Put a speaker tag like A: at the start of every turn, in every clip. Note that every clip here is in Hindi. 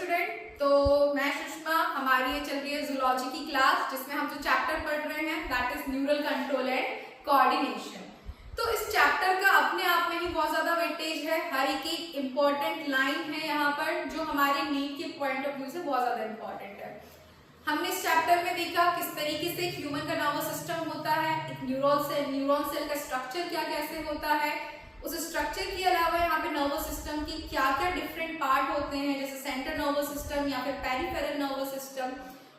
A: स्टूडेंट, तो मैं सुषमा, हमारी ये चल रही है जूलॉजी की क्लास जिसमें हम जो चैप्टर पढ़ रहे हैं that is neural control and coordination. तो इस चैप्टर का अपने आप में ही बहुत ज्यादा वेटेज है, हर एक इम्पोर्टेंट लाइन है यहाँ पर जो हमारे नीट के पॉइंट ऑफ व्यू से बहुत ज्यादा इम्पोर्टेंट है। हमने इस चैप्टर में देखा किस तरीके से ह्यूमन का नर्वस सिस्टम होता है, एक न्यूरॉन सेल का स्ट्रक्चर क्या कैसे होता है, उस स्ट्रक्चर के अलावा यहाँ पे नर्वस सिस्टम की क्या क्या डिफरेंट पार्ट होते हैं जैसे सेंट्रल नर्वस सिस्टम या फिर पेरिफेरल नर्वस सिस्टम।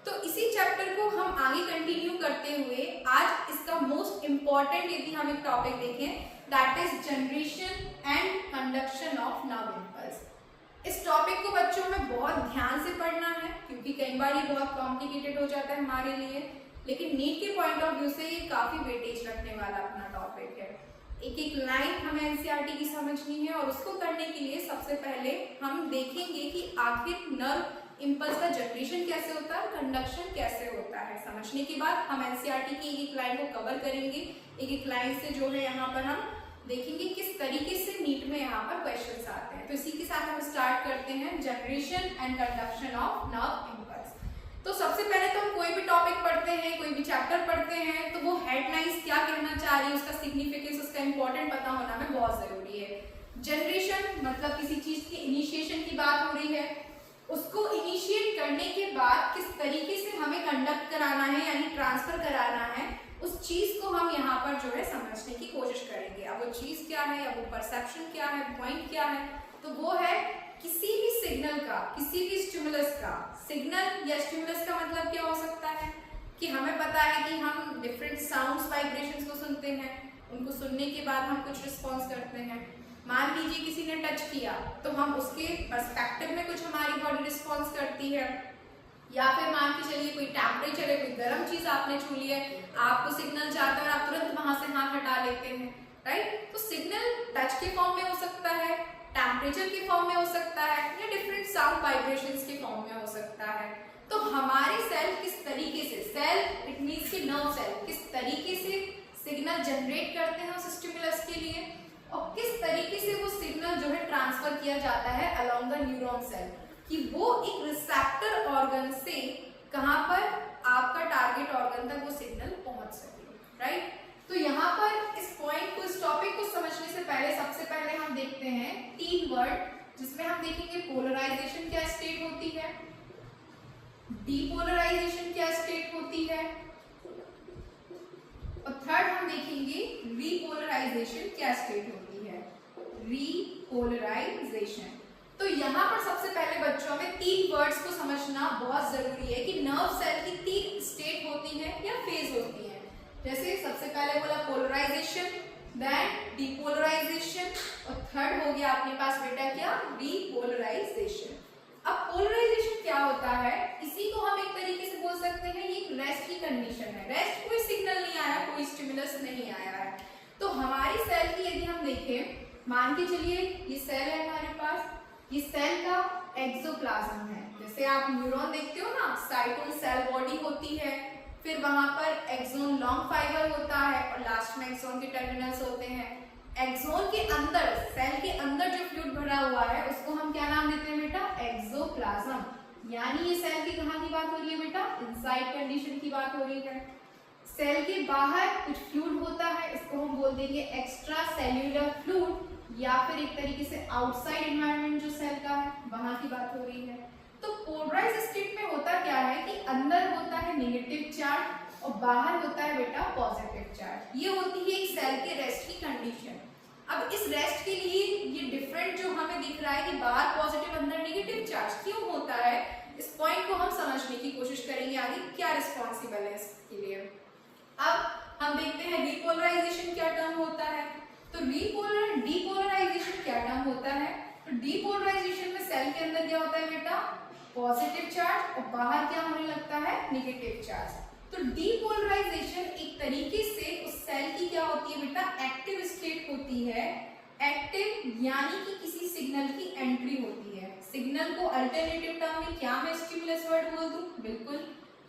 A: तो इसी चैप्टर को हम आगे कंटिन्यू करते हुए आज इसका मोस्ट इम्पॉर्टेंट यदि हम एक टॉपिक देखें that is generation and conduction of nerve impulse. इस टॉपिक को बच्चों में बहुत ध्यान से पढ़ना है क्योंकि कई बार ये बहुत कॉम्प्लिकेटेड हो जाता है हमारे लिए, लेकिन नीट के पॉइंट ऑफ व्यू से ये काफी वेटेज रखने वाला अपना टॉपिक है। एक एक लाइन हमें एनसीईआरटी की समझनी है और उसको करने के लिए सबसे पहले हम देखेंगे कि आखिर नर्व इम्पल्स का जनरेशन कैसे होता है, कंडक्शन कैसे होता है। समझने के बाद हम एनसीईआरटी की एक एक लाइन को कवर करेंगे, एक एक लाइन से जो है यहाँ पर हम देखेंगे किस तरीके से नीट में यहाँ पर क्वेश्चंस आते हैं। तो इसी के साथ हम स्टार्ट करते हैं generation and conduction of nerve impulse. तो सबसे पहले तो हम कोई भी टॉपिक पढ़ते हैं, कोई भी चैप्टर पढ़ते हैं तो वो हेडलाइंस क्या कहना चाह रही है, उसका सिग्निफिकेंस, उसका इंपॉर्टेंट पता होना हमें बहुत जरूरी है। जनरेशन मतलब किसी चीज की इनिशिएशन की बात हो रही है, उसको इनिशिएट करने के बाद किस तरीके से हमें कंडक्ट कराना है यानी ट्रांसफर कराना है, उस चीज को हम यहाँ पर जो है समझने की कोशिश करेंगे। अब वो चीज क्या है या वो परसेप्शन क्या है, पॉइंट क्या है, तो वो है किसी भी सिग्नल का, किसी भी स्टिमुलस का, सिग्नल या स्टिमुलस का मतलब क्या हो सकता है कि हमें पता है कि हम डिफरेंट साउंड्स वाइब्रेशंस को सुनते हैं, उनको सुनने के बाद हम कुछ रिस्पॉन्स करते हैं। मान लीजिए किसी ने टच किया तो हम उसके पर्सपेक्टिव में कुछ हमारी बॉडी रिस्पॉन्स करती है, या फिर मान के चलिए कोई टेम्परेचर है, कोई गर्म चीज आपने छू ली है, आपको सिग्नल जाता है और आप तुरंत वहां से हाथ हटा लेते हैं, राइट। तो सिग्नल टच के फॉर्म में हो सकता है, टेम्परेचर के फॉर्म में हो सकता है या डिफरेंट साउंड वाइब्रेशंस के फॉर्म में हो सकता है। तो हमारे सेल किस तरीके से, सेल इट मींस कि नर्व सेल किस तरीके से सिग्नल जनरेट करते हैं उस स्टिमुलस के लिए और किस तरीके से वो सिग्नल जो है ट्रांसफर किया जाता है अलोंग द न्यूरॉन सेल कि वो एक रिसेप्टर ऑर्गन से कहां पर आपका टारगेट ऑर्गन तक वो सिग्नल पहुंच सके, राइट। तो यहाँ पर इस पॉइंट को, इस टॉपिक को समझने से पहले सबसे पहले हम देखते हैं 3 वर्ड जिसमें हम देखेंगे पोलराइजेशन क्या स्टेट होती है, डीपोलराइजेशन क्या स्टेट होती है और थर्ड हम देखेंगे रीपोलराइजेशन क्या स्टेट होती है, रीपोलराइजेशन। तो यहाँ पर सबसे पहले बच्चों में 3 वर्ड्स को समझना बहुत जरूरी है कि नर्व सेल की 3 स्टेट होती है या फेज होती है। जैसे सबसे पहले बोला पोलराइजेशन, देन डीपोलराइजेशन और थर्ड हो गया अपने पास बेटा क्या, रीपोलराइजेशन। अब पोलराइजेशन क्या होता है, इसी को हम एक तरीके से बोल सकते हैं ये एक रेस्ट की कंडीशन है। रेस्ट, कोई सिग्नल नहीं आया, कोई स्टिमुलस नहीं आया है। तो हमारी सेल की यदि हम देखें, मान के चलिए ये सेल है हमारे पास, ये सेल का एक्सोप्लाज्म है। जैसे आप न्यूरॉन देखते हो ना, साइटोन सेल बॉडी होती है, फिर वहां पर एक्सोन लॉन्ग फाइबर होता है और लास्ट में एक्सोन के टर्मिनल्स होते हैं। एक्सोन के अंदर, सेल के अंदर जो फ्लूइड भरा हुआ है उसको हम क्या नाम देते हैं बेटा, एक्सोप्लाज्म। यानी ये सेल की कहाँ की बात हो रही है बेटा, इनसाइड कंडीशन की बात हो रही है। सेल के बाहर कुछ फ्लूइड होता है, इसको हम बोल देंगे एक्स्ट्रा सेल्यूलर फ्लूइड या फिर एक तरीके से आउटसाइड एनवायरनमेंट जो सेल का है वहां की बात हो रही है। तो पोलराइज स्टेट में होता क्या है कि अंदर होता है नेगेटिव चार्ज और बाहर होता है बेटा पॉजिटिव चार्ज। ये होती है एक सेल के रेस्ट की कंडीशन। अब इस रेस्ट के लिए ये डिफरेंट जो हमें दिख रहा है कि बाहर पॉजिटिव अंदर नेगेटिव चार्ज क्यों होता है, इस पॉइंट को हम समझने की कोशिश करेंगे आगे क्या रिस्पॉन्सिबल है इसके लिए। अब हम देखते हैं रीपोलराइजेशन क्या टर्म होता है। तो डीपोलराइजेशन क्या टर्म होता है, तो डीपोलराइजेशन में सेल के अंदर क्या होता है बेटा, पॉजिटिव चार्ज और बाहर क्या होने लगता है, नेगेटिव चार्ज। तो डीपोलराइजेशन एक तरीके से उस सेल की क्या होती है बेटा, एक्टिव स्टेट होती है। एक्टिव यानी कि किसी सिग्नल की एंट्री होती है। सिग्नल को अल्टरनेटिव टर्म में क्या मैं स्टिमुलस वर्ड बोल दूं, बिल्कुल,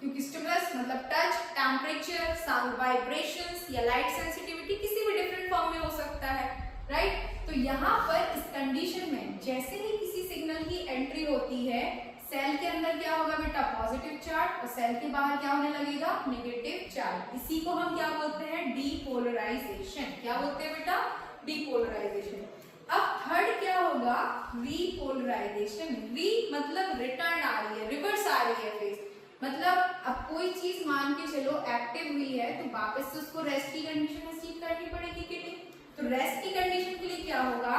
A: क्योंकि स्टिमुलस मतलब टच, टेम्परेचर, साउंड वाइब्रेशंस या लाइट सेंसिटिविटी किसी भी डिफरेंट फॉर्म में हो सकता है, राइट। तो यहाँ पर इस कंडीशन में जैसे ही किसी सिग्नल की एंट्री होती है, सेल के अंदर क्या होगा बेटा, पॉजिटिव चार्ज, और सेल के बाहर क्या होने लगेगा, नेगेटिव चार्ज। इसी को हम क्या बोलते हैं, डीपोलराइजेशन। क्या बोलते हैं बेटा, डीपोलराइजेशन। अब थर्ड क्या होगा, रीपोलराइजेशन। री मतलब रिटर्न आ रही है, रिवर्स आ रही है फेज। मतलब अब कोई चीज मान के चलो एक्टिव हुई है तो वापस से उसको रेस्ट की कंडीशन अचीव करनी पड़ेगी कि नहीं। तो रेस्ट की कंडीशन के लिए क्या होगा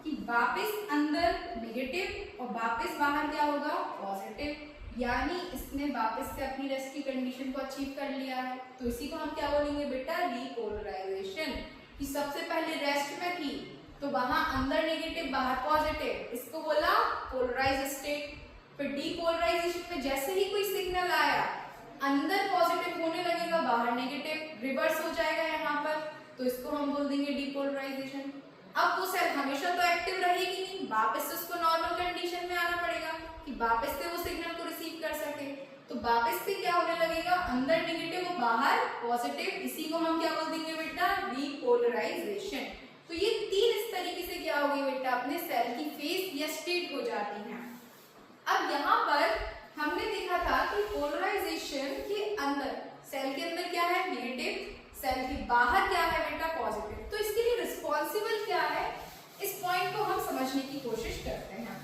A: कि वापस अंदर नेगेटिव और वापस बाहर क्या होगा, पॉजिटिव। यानी इसने वापस से अपनी रेस्ट की कंडीशन को अचीव कर लिया है। तो इसी को हम क्या बोलेंगे बेटा, रीपोलराइजेशन। कि सबसे पहले रेस्ट में थी तो वहां अंदर नेगेटिव बाहर पॉजिटिव, इसको बोला पोलराइज स्टेट। फिर डीपोलराइजेशन में जैसे ही कोई सिग्नल आया अंदर पॉजिटिव होने लगेगा बाहर नेगेटिव, रिवर्स हो जाएगा यहाँ पर, तो इसको हम बोल देंगे डीपोलराइजेशन। अब वो सेल हमेशा तो एक्टिव रहेगी नहीं, वापस से उसको नॉर्मल कंडीशन में आना पड़ेगा कि वापस से वो सिग्नल को रिसीव कर सके। तो वापस से क्या होने लगेगा, अंदर नेगेटिव और बाहर पॉजिटिव। इसी को हम क्या बोल देंगे बेटा, डीपोलराइजेशन। तो ये तीन इस तरीके से क्या होगी बेटा, अपने सेल की फेज या स्टेट हो जाती है। अब यहाँ पर हमने देखा था कि पोलराइजेशन के अंदर, सेल के अंदर क्या है, नेगेटिव, सेल के बाहर क्या है बेटा, पॉजिटिव। तो इसके लिए रिस्पॉन्सिबल क्या है, इस पॉइंट को हम समझने की कोशिश करते हैं।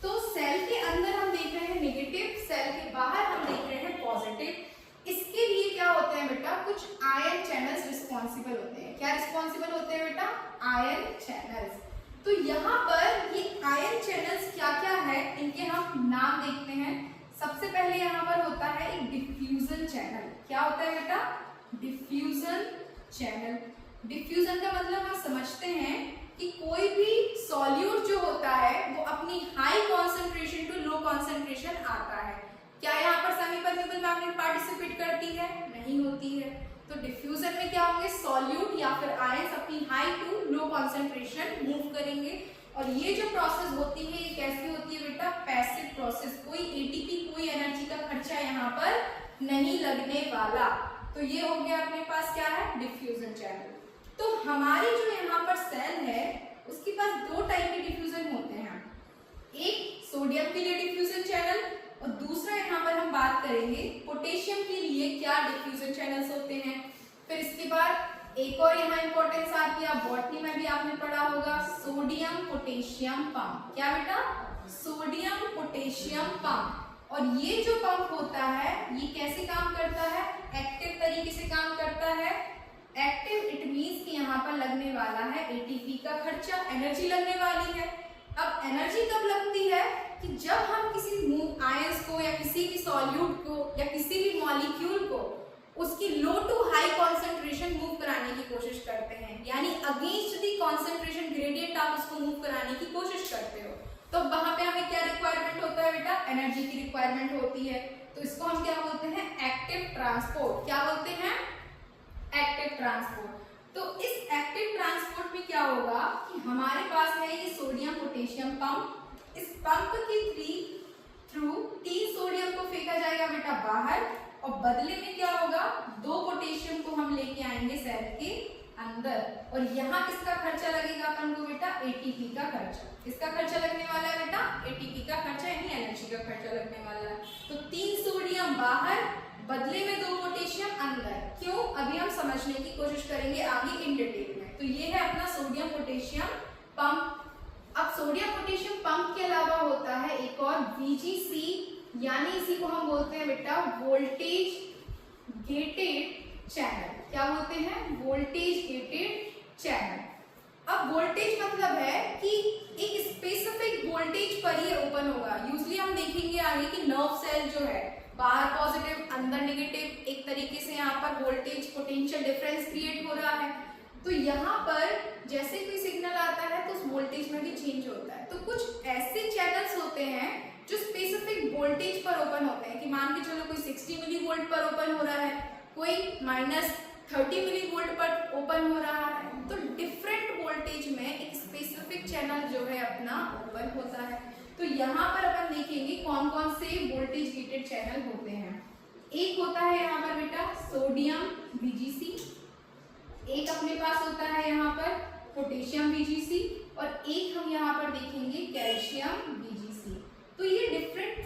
A: तो सेल के अंदर हम देख रहे हैं नेगेटिव, सेल के बाहर हम देख रहे हैं पॉजिटिव। इसके लिए क्या होते हैं बेटा, कुछ आयन चैनल्स रिस्पॉन्सिबल होते हैं। क्या रिस्पॉन्सिबल होते हैं बेटा, आयन चैनल्स। तो यहाँ पर ये आयन चैनल्स क्या क्या है, इनके हम नाम देखते हैं। सबसे पहले यहाँ पर होता है एक डिफ्यूजन चैनल। क्या होता है बेटा, डिफ्यूजन चैनल। डिफ्यूजन का मतलब हम समझते हैं कि कोई भी सॉल्यूट जो होता है वो अपनी high concentration to low concentration आता है। क्या यहाँ पर सेमी परमेबल मैग्नेट पार्टिसिपेट करती है, नहीं होती है। तो डिफ्यूजन में क्या होंगे, सॉल्यूट या फिर आयंस अपनी high to low concentration move करेंगे। और ये जो प्रोसेस होती है ये कैसी होती है बेटा, पैसिव प्रोसेस। कोई एटीपी, कोई एनर्जी का खर्चा यहाँ पर नहीं लगने वाला। तो ये हो गया अपने पास क्या है, डिफ्यूजन चैनल। तो हमारी जो यहाँ पर सेल है उसके पास दो टाइप के डिफ्यूजन होते हैं। एक सोडियम के लिए डिफ्यूजन चैनल और दूसरा यहाँ पर हम बात करेंगे पोटेशियम के लिए क्या डिफ्यूजन चैनल्स होते हैं। फिर इसके बाद एक और यहाँ इंपॉर्टेंस आती है, बॉटनी में भी आपने पढ़ा होगा, सोडियम पोटेशियम पंप। क्या बेटा, सोडियम पोटेशियम पंप। और ये जो पंप होता है ये कैसे काम करता है, एक्टिव तरीके से काम करता है। एक्टिव इट मींस कि यहाँ पर लगने वाला है एटीपी का खर्चा, एनर्जी लगने वाली है। अब एनर्जी कब लगती है कि जब हम किसी मूव आयंस को या किसी भी सॉल्यूट को या किसी भी मॉलिक्यूल को उसकी लो टू हाई कॉन्सेंट्रेशन मूव कराने की कोशिश करते हैं, यानी अगेंस्ट दी कॉन्सेंट्रेशन ग्रेडियंट आप उसको मूव कराने की कोशिश करते हो। तो वहां पे हमें क्या रिक्वायरमेंट होता है बेटा, एनर्जी की रिक्वायरमेंट होती है। तो इसको हम क्या बोलते हैं, एक्टिव ट्रांसपोर्ट। क्या बोलते हैं, एक्टिव ट्रांसपोर्ट। तो इस एक्टिव ट्रांसपोर्ट में क्या होगा कि हमारे पास है ये सोडियम पोटेशियम पंप। इस पंप के थ्रू 3 सोडियम को फेंका जाएगा बेटा बाहर, और बदले में क्या होगा, 2 पोटेशियम को हम लेके आएंगे सेल के अंदर। और यहाँ किसका खर्चा लगेगा अपन को बेटा, एटीपी का खर्चा। किसका खर्चा लगने वाला है बेटा, एटीपी का खर्चा, यानी एनर्जी का खर्चा लगने वाला है। तो 3 सोडियम बाहर, बदले में 2 पोटेशियम अंदर। क्यों, अभी हम समझने की कोशिश करेंगे आगे इन डिटेल में। तो ये है अपना सोडियम पोटेशियम पंप। अब सोडियम पोटेशियम पंप के अलावा होता है एक और VGC, यानी इसी को हम बोलते हैं बेटा वोल्टेज गेटेड चैनल। क्या बोलते हैं, वोल्टेज गेटेड चैनल। अब वोल्टेज मतलब है कि एक स्पेसिफिक वोल्टेज पर ही ओपन होगा। यूजली हम देखेंगे आगे कि नर्व सेल जो है बाहर पॉजिटिव अंदर नेगेटिव, एक तरीके से यहाँ पर वोल्टेज पोटेंशियल डिफरेंस क्रिएट हो रहा है। तो यहाँ पर जैसे कोई सिग्नल आता है तो उस वोल्टेज में भी चेंज होता है। तो कुछ ऐसे चैनल्स होते हैं जो स्पेसिफिक वोल्टेज पर ओपन होते हैं कि मान के चलो कोई 60 मिली वोल्ट पर ओपन हो रहा है, कोई -30 मिली वोल्ट पर ओपन हो रहा है। तो डिफरेंट वोल्टेज में एक स्पेसिफिक चैनल जो है अपना ओपन होता है। तो यहाँ पर अपन देखेंगे कौन कौन से वोल्टेज गेटेड चैनल होते हैं। एक होता है यहाँ पर बेटा सोडियम VGC, एक अपने पास होता है यहाँ पर पोटेशियम VGC, और एक हम यहाँ पर देखेंगे कैल्शियम VGC।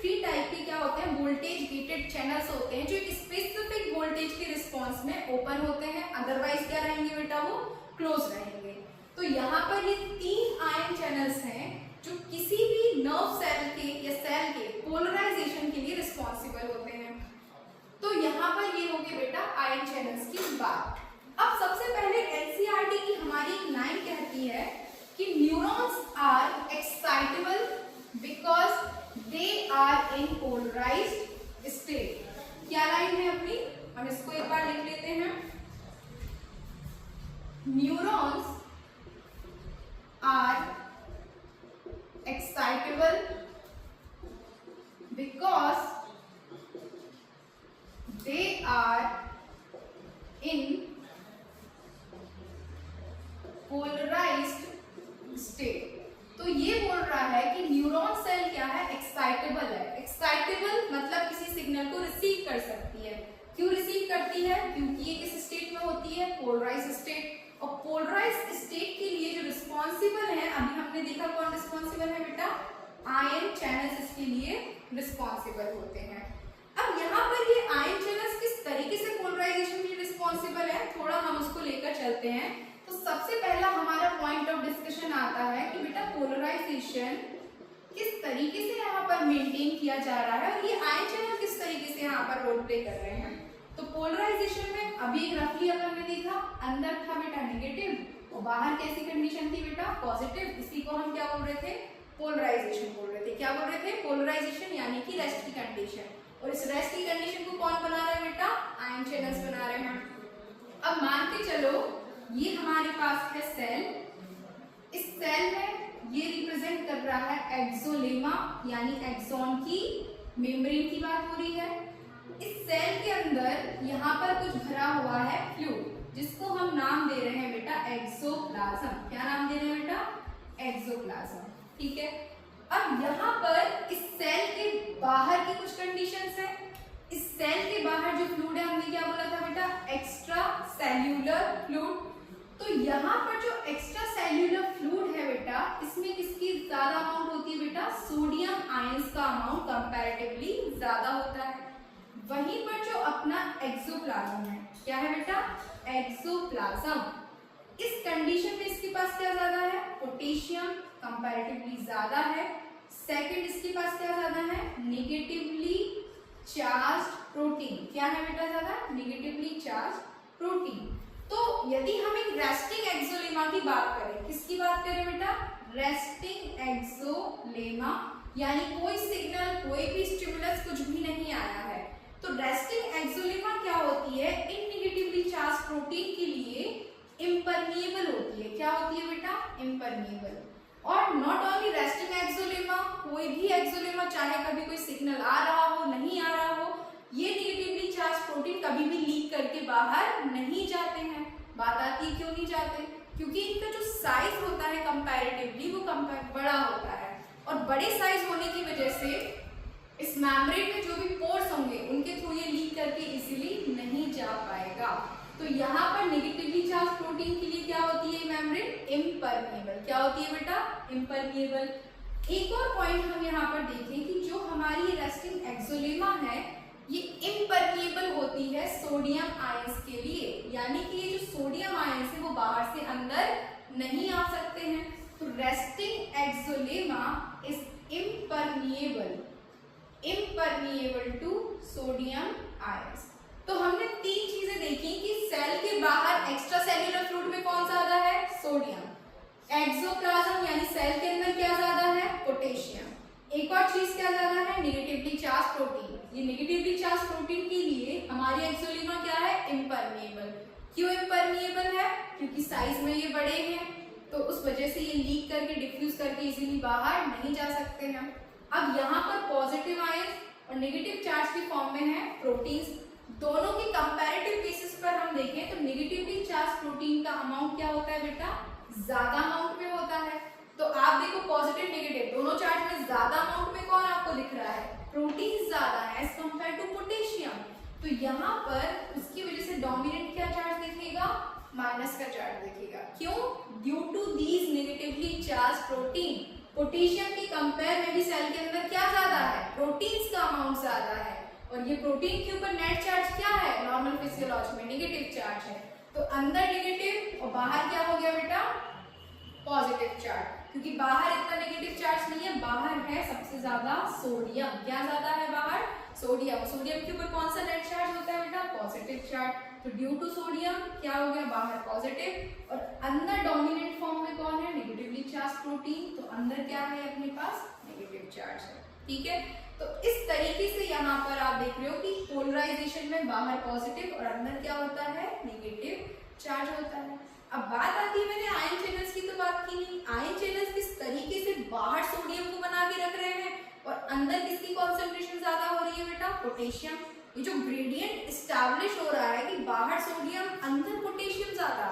A: 3 टाइप के क्या होते हैं, वोल्टेज गेटेड चैनल्स होते हैं जो एक स्पेसिफिक वोल्टेज के रिस्पॉन्स में ओपन होते हैं, अदरवाइज क्या रहेंगे बेटा, वो क्लोज रहेंगे। तो यहाँ पर ये 3 आयन चैनल्स हैं जो किसी भी नर्व सेल के या सेल के पोलराइजेशन के लिए रिस्पॉन्सिबल होते हैं। तो यहाँ पर ये हो गए बेटा आयन चैनल्स की बात। अब सबसे पहले एनसीईआरटी की हमारी एक लाइन कहती है कि neurons are excitable because they are in polarised state. क्या लाइन है अपनी, हम इसको एक बार लिख लेते हैं। Neurons are excitable because they are in polarized state। तो ये बोल रहा है कि न्यूरॉन सेल क्या है, एक्साइटेबल है। एक्साइटेबल मतलब किसी सिग्नल को रिसीव कर सकती है। क्यों रिसीव करती है, क्योंकि ये किस स्टेट में होती है, पोलराइज्ड स्टेट। और पोलराइज्ड स्टेट के लिए जो रिस्पॉन्सिबल है, अभी हमने देखा कौन रिस्पॉन्सिबल है बेटा, आयन चैनल्स इसके लिए रिस्पॉन्सिबल होते हैं। अब यहाँ पर ये आयन चैनल्स किस तरीके से पोलराइजेशन के लिए रिस्पॉन्सिबल है, थोड़ा हम उसको लेकर चलते हैं। तो सबसे पहला हमारा पॉइंट ऑफ डिस्कशन आता है कि बेटा पोलराइजेशन किस तरीके से यहाँ पर मेंटेन किया जा रहा है और ये आयन चैनल किस तरीके से यहाँ पर रोल प्ले कर रहे हैं। तो पोलराइजेशन में अभी एक रफली अगर हमने देखा, अंदर था बेटा नेगेटिव और बाहर कैसी कंडीशन थी बेटा, पॉजिटिव। इसी को हम क्या बोल रहे थे, पोलराइजेशन बोल रहे थे। क्या बोल रहे थे, पोलराइजेशन, यानी कि रेस्ट की कंडीशन। और इस रेस्ट की कंडीशन को कौन बना रहा है बेटा, आयन चैनल्स बना रहे हैं। अब मान के चलो ये हमारे पास है सेल। इस सेल में ये रिप्रेजेंट कर रहा है एक्सोलेमा, यानी एक्सॉन की मेम्ब्रेन की बात हो रही है। इस सेल के अंदर यहाँ पर कुछ भरा हुआ है फ्लूइड, जिसको हम नाम दे रहे हैं बेटा एक्सोप्लाज्म। क्या नाम दे रहे हैं बेटा, एक्सोप्लाज्म। ठीक है। अब यहाँ पर इस सेल के बाहर की कुछ कंडीशंस हैं। इस सेल के बाहर जो फ्लूइड है, हमने क्या बोला था बेटा, एक्स्ट्रा सेल्यूलर फ्लूइड। तो यहाँ पर जो एक्स्ट्रा सेल्यूलर फ्लूइड है बेटा, इसमें किसकी ज्यादा अमाउंट होती है बेटा, सोडियम आयंस का अमाउंट कंपैरेटिवली ज्यादा होता है। वहीं पर जो अपना एक्सोप्लाज्म है, क्या है बेटा, एक्सोप्लाज्म। इस कंडीशन में इसके पास क्या ज्यादा है, पोटेशियम कंपैरेटिवली ज्यादा है। सेकंड इसके पास क्या ज्यादा है, नेगेटिवली चार्ज्ड प्रोटीन। क्या है बेटा ज्यादा, नेगेटिवली चार्ज्ड प्रोटीन। तो यदि हम एक रेस्टिंग एक्सोलेमा की बात करें, किसकी बात करें बेटा, रेस्टिंग एक्सोलेमा, यानी कोई सिग्नल, कोई भी स्टिमुलस कुछ भी नहीं आया है। तो रेस्टिंग एक्सोलेमा क्या होती है, इन नेगेटिवली चार्ज प्रोटीन के लिए इम्परमिएबल होती है। क्या होती है बेटा, इम्परमिएबल। और नॉट ओनली रेस्टिंग एक्सोलेमा, कोई भी एक्सोलेमा, चाहे कभी कोई सिग्नल आ रहा हो, नहीं आ रहा हो, ये नेगेटिवली चार्ज प्रोटीन कभी भी लीक करके बाहर नहीं जाते हैं। बात आती है क्यों नहीं जाते, क्योंकि इनका जो साइज होता है कंपैरेटिवली वो बड़ा होता है। और बड़े साइज होने की वजह से इस मेम्ब्रेन में जो भी पोर्स होंगे उनके थ्रू ये लीक करके इजीली नहीं जा पाएगा। तो यहाँ पर नेगेटिवली चार्ज प्रोटीन के लिए क्या होती है मेम्ब्रेन, इम्परमिएबल। क्या होती है बेटा, इम्परमिएबल। एक और पॉइंट हम यहाँ पर देखें कि जो हमारी रेस्टिंग एक्सोलेमा है ये इम्परमिएबल होती है सोडियम आयंस के लिए, यानी कि ये जो सोडियम आयंस है वो बाहर से अंदर नहीं आ सकते हैं। तो resting axolemma is impermeable to sodium ions. तो हमने 3 चीजें देखी कि सेल के बाहर एक्स्ट्रा सेल्यूलर फ्लूइड में कौन ज्यादा है, सोडियम। एक्सोप्लाज्म यानी सेल के अंदर क्या ज्यादा है, पोटेशियम। एक और चीज क्या ज्यादा है, नेगेटिवली चार्ज प्रोटीन। ये नेगेटिवली चार्ज प्रोटीन के लिए हमारी एक्सोलेमा क्या है, इम्परमिएबल। क्यों इम्परमिएबल है, क्योंकि साइज में ये बड़े हैं, तो उस वजह से ये लीक करके डिफ्यूज करके इजीली बाहर नहीं जा सकते हैं। अब यहाँ पर पॉजिटिव आयन और नेगेटिव चार्ज की फॉर्म में है प्रोटीन्स। दोनों की कंपैरेटिव बेसिस पर हम देखें तो नेगेटिवली चार्ज प्रोटीन का अमाउंट क्या होता है बेटा, ज्यादा अमाउंट में होता है। तो आप देखो पॉजिटिव नेगेटिव दोनों चार्ज में ज्यादा अमाउंट में कौन आपको दिख रहा है, प्रोटीन ज्यादा है एज कंपेयर टू पोटेशियम। तो यहाँ पर उसकी वजह से डोमिनेंट क्या चार्ज दिखेगा, माइनस का चार्ज दिखेगा। क्यों, due to these negatively charge protein. Potassium potassium की कंपेयर में भी सेल के अंदर क्या ज्यादा है, प्रोटीन्स का अमाउंट ज्यादा है, और ये प्रोटीन के ऊपर नेट चार्ज क्या है, नॉर्मल फिजियोलॉजी में नेगेटिव चार्ज है। तो अंदर नेगेटिव और बाहर क्या हो गया बेटा, पॉजिटिव चार्ज, क्योंकि बाहर इतना नेगेटिव चार्ज नहीं है, बाहर है सबसे ज्यादा सोडियम। क्या ज्यादा है बाहर, सोडियम। सोडियम के ऊपर कौन सा नेट चार्ज होता है बेटा, पॉजिटिव चार्ज। तो ड्यू टू सोडियम क्या हो गया, बाहर पॉजिटिव, और अंदर डोमिनेंट फॉर्म में कौन है, नेगेटिवली चार्ज प्रोटीन, तो अंदर क्या है अपने पास, नेगेटिव चार्ज है। ठीक है, तो इस तरीके से यहाँ पर आप देख रहे हो कि पोलराइजेशन में बाहर पॉजिटिव और अंदर क्या होता है, नेगेटिव चार्ज होता है। अब बात आती है, मैंने आयन चैनल्स की तो बात की नहीं, आयन चैनल्स किस तरीके से बाहर सोडियम को बना के रख रहे हैं और अंदर किसकी कॉन्सेंट्रेशन ज्यादा हो रही है बेटा, पोटेशियम। ये जो ग्रेडियंट एस्टैब्लिश हो रहा है कि बाहर सोडियम अंदर पोटेशियम ज्यादा,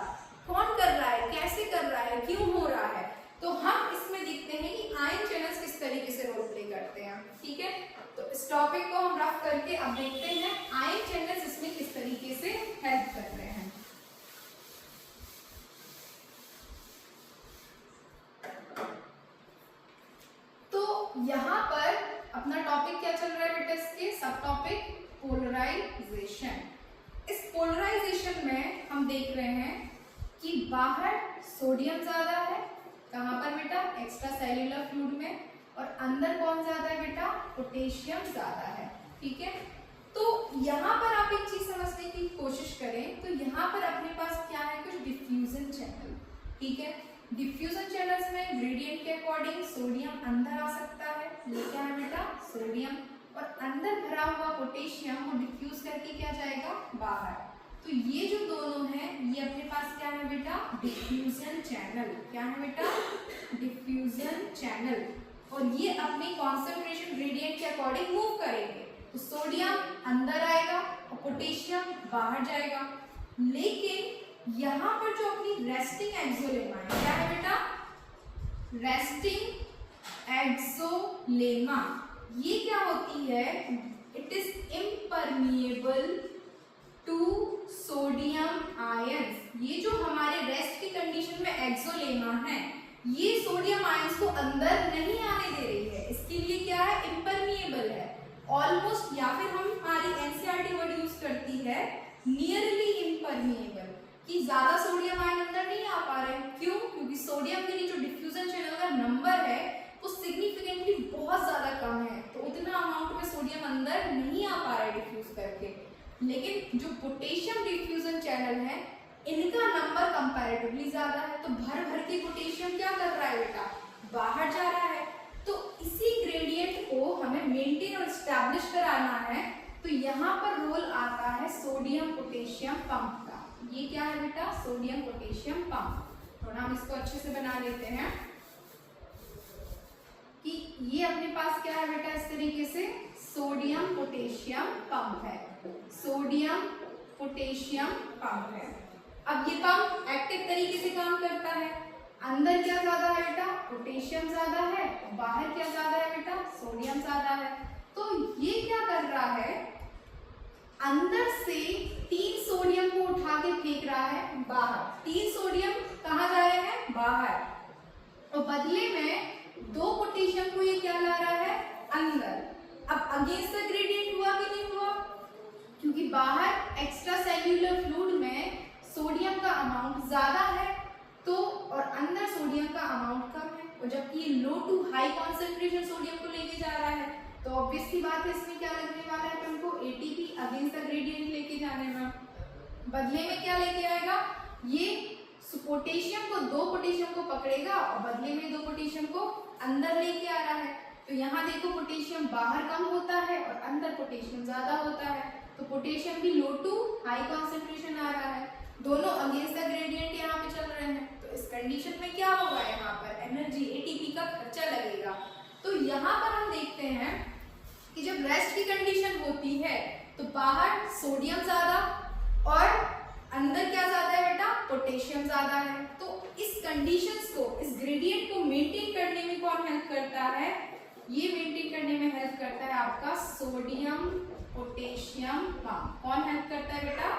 A: कौन कर रहा है, कैसे कर रहा है, क्यों हो रहा है, तो हम इसमें देखते हैं कि आयन चैनल्स किस तरीके से रोल प्ले करते हैं। ठीक है, तो इस टॉपिक को हम रफ करके अब देखते हैं आयन चैनल्स इसमें किस तरीके से हेल्प कर रहे हैं। तो यहाँ पर अपना टॉपिक क्या चल रहा है बेटा, इसके सब टॉपिक पोलराइजेशन। इस पोलराइजेशन में हम देख रहे हैं कि बाहर सोडियम ज्यादा है, कहाँ पर बेटा, एक्स्ट्रा सेल्यूलर फ्लूइड में, और अंदर कौन ज्यादा है बेटा, पोटेशियम ज्यादा है। ठीक है, तो यहाँ पर आप एक चीज समझने की कोशिश करें, तो यहाँ पर अपने पास क्या है, कुछ डिफ्यूजन चैनल। ठीक है, डिफ्यूजन चैनल्स में ग्रेडियंट के अकॉर्डिंग सोडियम अंदर आ सकता है, ये क्या है बेटा, सोडियम, और अंदर भरा हुआ पोटेशियम वो डिफ्यूज करके क्या जाएगा, बाहर। तो ये जो दोनों हैं, ये अपने पास क्या है बेटा, डिफ्यूजन चैनल। क्या है बेटा, डिफ्यूजन चैनल, और ये अपनी कॉन्सेंट्रेशन ग्रेडियंट के अकॉर्डिंग मूव करेंगे। तो सोडियम अंदर आएगा और पोटेशियम बाहर जाएगा। लेकिन यहाँ पर जो अपनी रेस्टिंग एक्सोलेमा है, क्या है बेटा, रेस्टिंग एक्सोलेमा, ये क्या होती है, it is impermeable to sodium ions. ये जो हमारे रेस्ट की कंडीशन में एक्सोलेमा है, ये सोडियम आयंस को अंदर नहीं आने दे रही है, इसके लिए क्या है, इम्परमिएबल है, ऑलमोस्ट, या फिर हम हमारी एनसीईआरटी वर्ड यूज करती है नियरली इम्परमिएबल, कि ज्यादा सोडियम आयन अंदर नहीं आ पा रहे हैं। क्यों, क्योंकि सोडियम के लिए जो डिफ्यूजन चैनल का नंबर है वो सिग्निफिकेंटली बहुत ज्यादा कम है, तो उतना अमाउंट में सोडियम अंदर नहीं आ पा रहा है डिफ्यूज करके। लेकिन जो पोटेशियम डिफ्यूजन चैनल है, इनका नंबर कंपैरेटिवली ज्यादा है, तो भर भर के पोटेशियम क्या कर रहा है बेटा, बाहर जा रहा है। तो इसी ग्रेडियंट को हमें मेंटेन और एस्टैब्लिश कराना है, तो यहाँ पर रोल आता है सोडियम पोटेशियम पंप का। ये क्या है बेटा, सोडियम पोटेशियम पंप। थोड़ा हम इसको अच्छे से बना लेते हैं कि ये अपने पास क्या है बेटा, इस तरीके से सोडियम पोटेशियम पंप है, सोडियम पोटेशियम पंप है। अब ये पंप एक्टिव तरीके से काम करता है, अंदर क्या ज्यादा है बेटा, पोटेशियम ज्यादा है, बाहर क्या ज्यादा है बेटा, सोडियम ज्यादा है। तो ये क्या कर रहा है, अंदर से 3 सोडियम को उठा के फेंक रहा है बाहर, 3 सोडियम कहाँ जा रहे हैं, बाहर, और बदले में 2 पोटेशियम को ये क्या ला रहा है, अंदर। अब अगेंस्ट द ग्रेडियंट हुआ कि नहीं हुआ, क्योंकि बाहर एक्स्ट्रा सेल्यूलर फ्लूइड में सोडियम का अमाउंट ज्यादा है, तो और अंदर सोडियम का अमाउंट कम है, और जबकि ये लो टू हाई कॉन्सेंट्रेशन सोडियम को लेके जा रहा है, तो ऑब्वियस सी बात है इसमें क्या लगने वाला है तुमको, एटीपी अगेंस्ट द ग्रेडियंट लेके जाने में। बदले में क्या लेके आएगा, ये पोटेशियम को 2 पोटेशियम को पकड़ेगा और बदले में 2 पोटेशियम को अंदर लेके आ रहा है। तो यहाँ देखो पोटेशियम बाहर कम होता है और अंदर पोटेशियम ज्यादा होता है, तो पोटेशियम भी लो टू हाई कॉन्सेंट्रेशन आ रहा है, दोनों अगेंस्ट द ग्रेडियंट यहाँ पे चल रहे हैं। तो इस कंडीशन में क्या होगा, यहाँ पर एनर्जी एटीपी का खर्चा लगेगा। तो यहाँ पर हम देखते हैं कि जब रेस्ट की कंडीशन होती है तो बाहर सोडियम ज्यादा और अंदर क्या ज्यादा है बेटा, पोटेशियम ज्यादा है। तो इस कंडीशंस को, इस ग्रेडियंट को मेंटेन करने में कौन हेल्प करता है, ये मेंटेन करने में हेल्प करता है आपका सोडियम पोटेशियम पंप। कौन हेल्प करता है बेटा,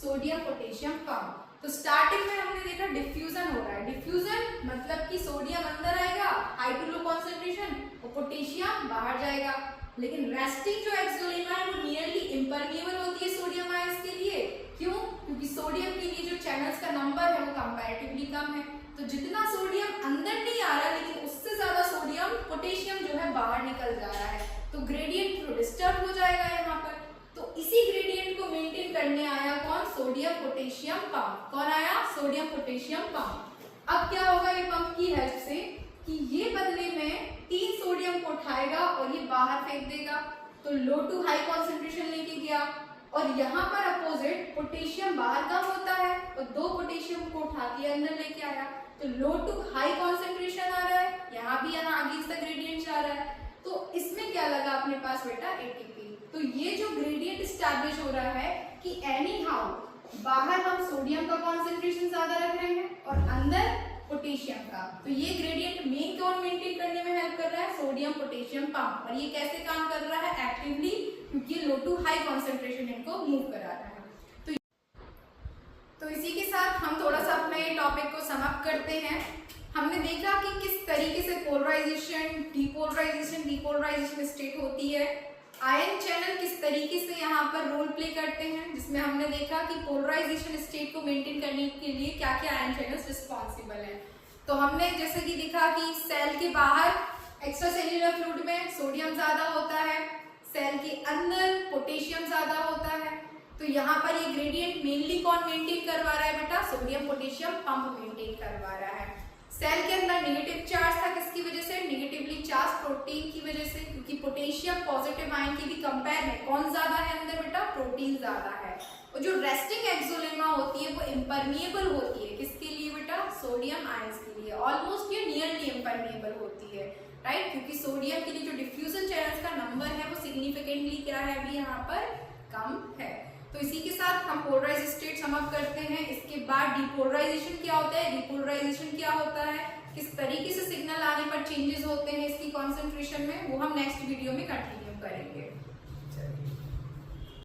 A: सोडियम पोटेशियम पंप। तो स्टार्टिंग में हमने देखा डिफ्यूजन हो रहा है। डिफ्यूजन मतलब कि सोडियम अंदर आएगा हाई टू लो कॉन्सेंट्रेशन और पोटेशियम बाहर जाएगा। लेकिन रेस्टिंग जो एक्सोलेमा है वो नियरली इम्परमिएबल होती है सोडियम आयंस के लिए। क्यों? क्योंकि सोडियम के लिए जो चैनल्स का नंबर है वो कंपैरेटिवली कम है। तो जितना सोडियम अंदर नहीं आ रहा लेकिन उससे ज्यादा सोडियम पोटेशियम जो है बाहर निकल जा रहा है, तो ग्रेडियंट डिस्टर्ब हो जाएगा यहाँ पर। तो इसी ग्रेडियंट को मेंटेन करने आया कौन? Sodium potassium pump. कौन आया? Sodium potassium pump. अब क्या होगा ये पंप की हेल्प से कि ये बदले में 3 सोडियम को उठाएगा और ये बाहर फेंक देगा। तो लो टू हाई कॉन्सेंट्रेशन लेके गया और यहाँ पर अपोजिट पोटेशियम बाहर कम होता है और 2 पोटेशियम को उठा के अंदर लेके आया। तो लो टू हाई कॉन्सेंट्रेशन आ रहा है, यहाँ भी यहाँ आगे इसका ग्रेडियंट जा रहा है। तो इसमें क्या लगा अपने पास बेटा? एटीपी। तो ये जो ग्रेडियंट स्टैब्लिश हो रहा है कि एनी हाउ बाहर हम सोडियम का कॉन्सेंट्रेशन ज्यादा रख रहे हैं और अंदर पोटेशियम का। तो ये ग्रेडियंट मेन कौन मेंटेन करने में हेल्प कर रहा है? Sodium potassium pump. और ये कैसे काम कर रहा है? एक्टिवली, क्योंकि लो टू हाई कॉन्सेंट्रेशन इनको मूव करा रहा है। तो इसी के साथ हम थोड़ा सा अपने टॉपिक को समाप्त करते हैं। हमने देखा कि किस तरीके से पोलराइजेशन, डीपोलराइजेशन स्टेट होती है। आयन चैनल किस तरीके से यहाँ पर रोल प्ले करते हैं, जिसमें हमने देखा कि पोलराइजेशन स्टेट को मेंटेन करने के लिए क्या क्या आयन चैनल्स रिस्पॉन्सिबल हैं। तो हमने जैसे कि देखा कि सेल के बाहर एक्स्ट्रा सेल्यूलर फ्लूइड में सोडियम ज्यादा होता है, सेल के अंदर पोटेशियम ज्यादा होता है। तो यहाँ पर ये ग्रेडियंट मेनली कौन मेंटेन करवा रहा है बेटा? सोडियम पोटेशियम पंप मेंटेन करवा रहा है। सेल के अंदर नेगेटिव चार्ज था, किसकी वजह से? नेगेटिवली चार्ज प्रोटीन की वजह से, क्योंकि पोटेशियम पॉजिटिव आयन के भी कंपेयर में कौन ज्यादा है अंदर बेटा? प्रोटीन ज्यादा है। और जो रेस्टिंग एक्सोलेमा होती है वो इम्परमिएबल होती है, किसके लिए बेटा? सोडियम आयंस के लिए। ऑलमोस्ट ये नियरली इम्परमिएबल होती है, राइट? क्योंकि सोडियम के लिए जो डिफ्यूजन चैनल्स का नंबर है वो सिग्निफिकेंटली क्या है अभी यहाँ पर? कम है। तो इसी के साथ हम पोलराइज स्टेट समाप्त करते हैं। इसके बाद डिपोलराइजेशन क्या होता है, डिपोलराइजेशन क्या होता है, किस तरीके से सिग्नल आने पर चेंजेस होते हैं इसकी कॉन्सेंट्रेशन में, वो हम नेक्स्ट वीडियो में कंटिन्यू करेंगे। चलिए।